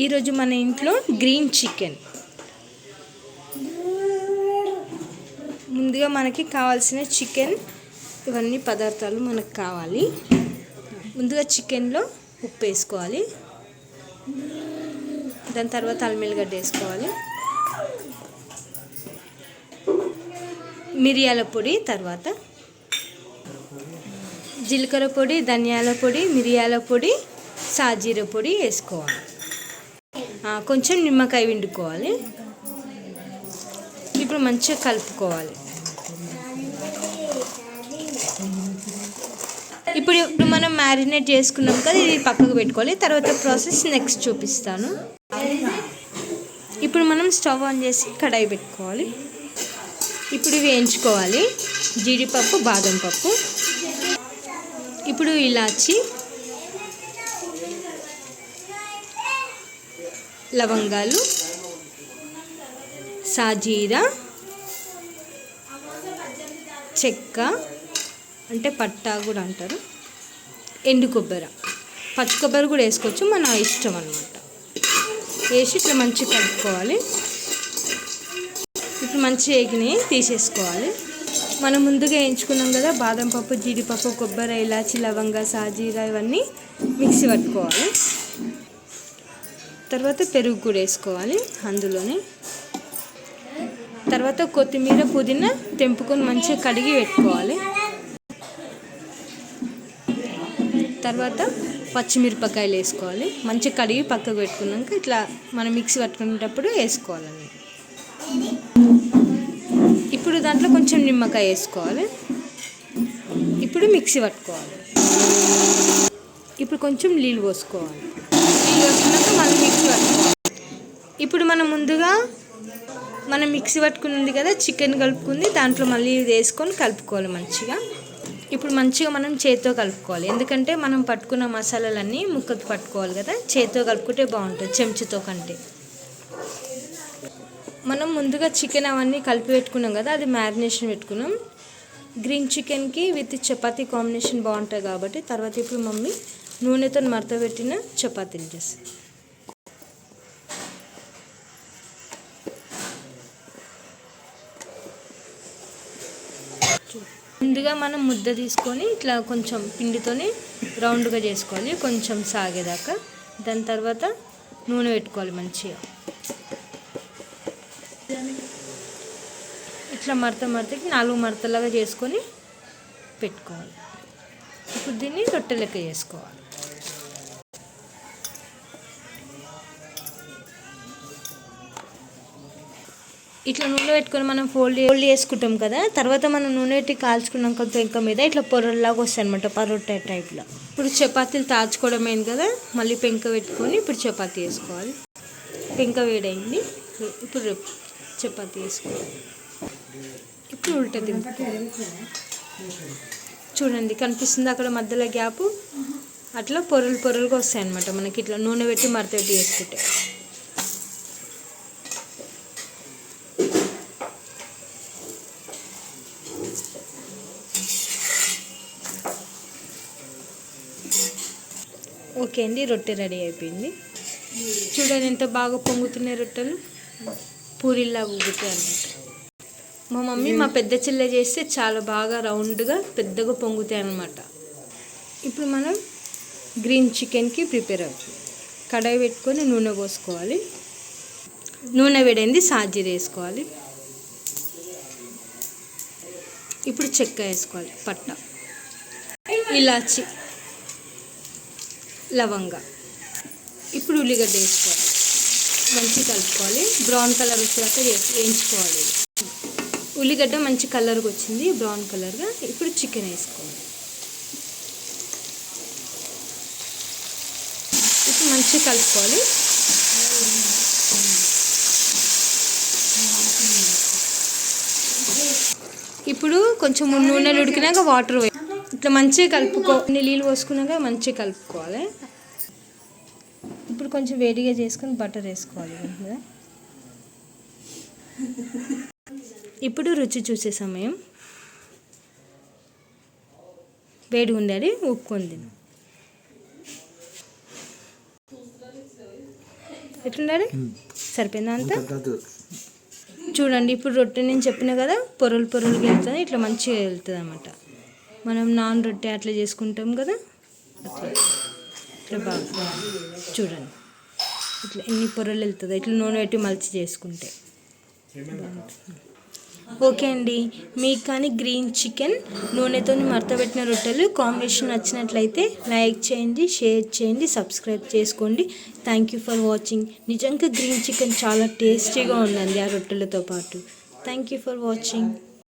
ఈరోజు మన ఇంట్లో గ్రీన్ చికెన్. ముందుగా మనకి కావాల్సిన చికెన్ ఇవన్నీ పదార్థాలు మనకు కావాలి. ముందుగా చికెన్లో ఉప్పు వేసుకోవాలి, దాని తర్వాత అల్లం వెల్లిగడ్డ వేసుకోవాలి, మిరియాల పొడి, తర్వాత జీలకర్ర పొడి, ధనియాల పొడి, మిరియాల పొడి, సాజీర పొడి వేసుకోవాలి. కొంచెం నిమ్మకాయ పిండుకోవాలి. ఇప్పుడు మంచిగా కలుపుకోవాలి. ఇప్పుడు మనం మ్యారినేట్ చేసుకున్నాం కదా, ఇది పక్కకు పెట్టుకోవాలి. తర్వాత ప్రాసెస్ నెక్స్ట్ చూపిస్తాను. ఇప్పుడు మనం స్టవ్ ఆన్ చేసి కడాయి పెట్టుకోవాలి. ఇప్పుడు వేయించుకోవాలి జీడిపప్పు, బాదం పప్పు, ఇప్పుడు ఇలాచి, లవంగాలు, సాజీరా, చెక్క అంటే పట్టా కూడా అంటారు, ఎండు కొబ్బరి, పచ్చి కొబ్బరి కూడా వేసుకోవచ్చు, మన ఇష్టం అన్నమాట. వేసి ఇట్లా మంచిగా కలుపుకోవాలి. ఇప్పుడు మంచిగా ఎగిని తీసేసుకోవాలి. మనం ముందుగా వేయించుకున్నాం కదా బాదం పప్పు, జీడిపప్పు, కొబ్బరి, ఇలాచి, లవంగా, సాజీరా ఇవన్నీ మిక్సీ పట్టుకోవాలి. తర్వాత పెరుగు కూడా వేసుకోవాలి అందులోనే. తర్వాత కొత్తిమీర, పుదీనా తెంపుకొని మంచిగా కడిగి పెట్టుకోవాలి. తర్వాత పచ్చిమిరపకాయలు వేసుకోవాలి. మంచిగా కడిగి పక్కకు పెట్టుకున్నాక ఇట్లా మనం మిక్సీ పట్టుకునేటప్పుడు వేసుకోవాలండి. ఇప్పుడు దాంట్లో కొంచెం నిమ్మకాయ వేసుకోవాలి. ఇప్పుడు మిక్సీ పట్టుకోవాలి. ఇప్పుడు కొంచెం నీళ్ళు పోసుకోవాలి. నీళ్ళు పోసుకున్నాక మళ్ళీ మిక్సీ పట్టుకోవాలి. ఇప్పుడు మనం ముందుగా మిక్సీ పట్టుకున్నది కదా చికెన్ కలుపుకుంది, దాంట్లో మళ్ళీ ఇది వేసుకొని కలుపుకోవాలి మంచిగా. ఇప్పుడు మంచిగా మనం చేతితో కలుపుకోవాలి, ఎందుకంటే మనం పట్టుకున్న మసాలాలన్నీ ముక్కకు పట్టుకోవాలి కదా. చేతితో కలుపుకుంటే బాగుంటుంది చెంచాతో కంటే. మనం ముందుగా చికెన్ అవన్నీ కలిపి పెట్టుకున్నాం కదా, అది మ్యారినేషన్ పెట్టుకున్నాం. గ్రీన్ చికెన్కి విత్ చపాతీ కాంబినేషన్ బాగుంటుంది కాబట్టి తర్వాత ఇప్పుడు మమ్మీ నూనెతో మడత పెట్టిన చపాతీలు చేస్తాం. ముందుగా మనం ముద్ద తీసుకొని ఇట్లా కొంచెం పిండితోని రౌండ్గా చేసుకోవాలి, కొంచెం సాగేదాకా. దాని తర్వాత నూనె పెట్టుకోవాలి మంచిగా. ఇట్లా మడతకి 4 మడతలాగా చేసుకొని పెట్టుకోవాలి. ఇప్పుడు దీన్ని రొట్టె లెక్క చేసుకోవాలి. ఇట్లా నూనె పెట్టుకొని మనం ఫోల్డ్ చేసుకుంటాం కదా, తర్వాత మనం నూనె పెట్టి కాల్చుకున్నాక పెంక మీద ఇట్లా పొరల్లాగా వస్తాయి అనమాట, పరోటా టైప్లో. ఇప్పుడు చపాతీలు తాల్చుకోవడం అయింది కదా, మళ్ళీ పెంక పెట్టుకొని ఇప్పుడు చపాతీ వేసుకోవాలి. పెంక వేడైంది, ఇప్పుడు చపాతీ వేసుకోవాలి. ఇప్పుడు ఉల్టా తింపుకోవాలి. చూడండి కనిపిస్తుంది అక్కడ మధ్యలో గ్యాప్, అట్లా పొరలుగా వస్తాయి అనమాట మనకి ఇట్లా నూనె పెట్టి మడత పెట్టి వేసుకుంటే. ఓకే అండి, రొట్టె రెడీ అయిపోయింది. చూడండి ఎంత బాగా పొంగుతున్నాయి రొట్టెలు, పూరిల్లా ఊగుతాయి అన్నమాట. మా మమ్మీ మా పెద్ద చెల్లె చేస్తే చాలా బాగా రౌండ్గా పెద్దగా పొంగుతాయి అన్నమాట. ఇప్పుడు మనం గ్రీన్ చికెన్కి ప్రిపేర్ అవుతుంది. కడాయి పెట్టుకొని నూనె పోసుకోవాలి. నూనె వేడైంది, సాజీర వేసుకోవాలి. ఇప్పుడు చెక్క వేసుకోవాలి, పట్ట, ఇలాచి, లవంగా. ఇప్పుడు ఉల్లిగడ్డ వేసుకోవాలి, మంచిగా కలుపుకోవాలి. బ్రౌన్ కలర్ వచ్చేదాకా వేయించుకోవాలి. ఉల్లిగడ్డ మంచి కలర్గా వచ్చింది, బ్రౌన్ కలర్గా. ఇప్పుడు చికెన్ వేసుకోవాలి. ఇప్పుడు మంచిగా కలుపుకోవాలి. ఇప్పుడు కొంచెం నూనెలు ఉడికినాక వాటర్ ఇట్లా మంచిగా నీళ్ళు పోసుకున్నాక మంచిగా కలుపుకోవాలి. ఇప్పుడు కొంచెం వేడిగా చేసుకొని బటర్ వేసుకోవాలి కదా. ఇప్పుడు రుచి చూసే సమయం. వేడి ఉండాలి, ఉప్పుకొని తిను. ఎట్లుండాలి? సరిపోయిందా అంతా? చూడండి ఇప్పుడు రొట్టె నేను చెప్పిన కదా పొరలు పొరలుగా వెళ్తుంది, ఇట్లా మంచిగా వెళ్తుంది అన్నమాట. మనం నాన్ రొట్టె అట్లా చేసుకుంటాం కదా, అట్లా ఇట్లా బాగా చూడండి ఇట్లా ఎన్ని పొరలు వెళ్తుందో, ఇట్లా నూనె పెట్టి మలిచి చేసుకుంటే బాగుంటుంది. ఓకే అండి, మీకు కానీ గ్రీన్ చికెన్ నూనెతో మడతపెట్టిన రొట్టెలు కాంబినేషన్ నచ్చినట్లయితే లైక్ చేయండి, షేర్ చేయండి, సబ్స్క్రైబ్ చేసుకోండి. Thank you for watching. నిజంగా గ్రీన్ చికెన్ చాలా టేస్టీగా ఉందండి ఆ రొట్టెలతో పాటు. Thank you for watching.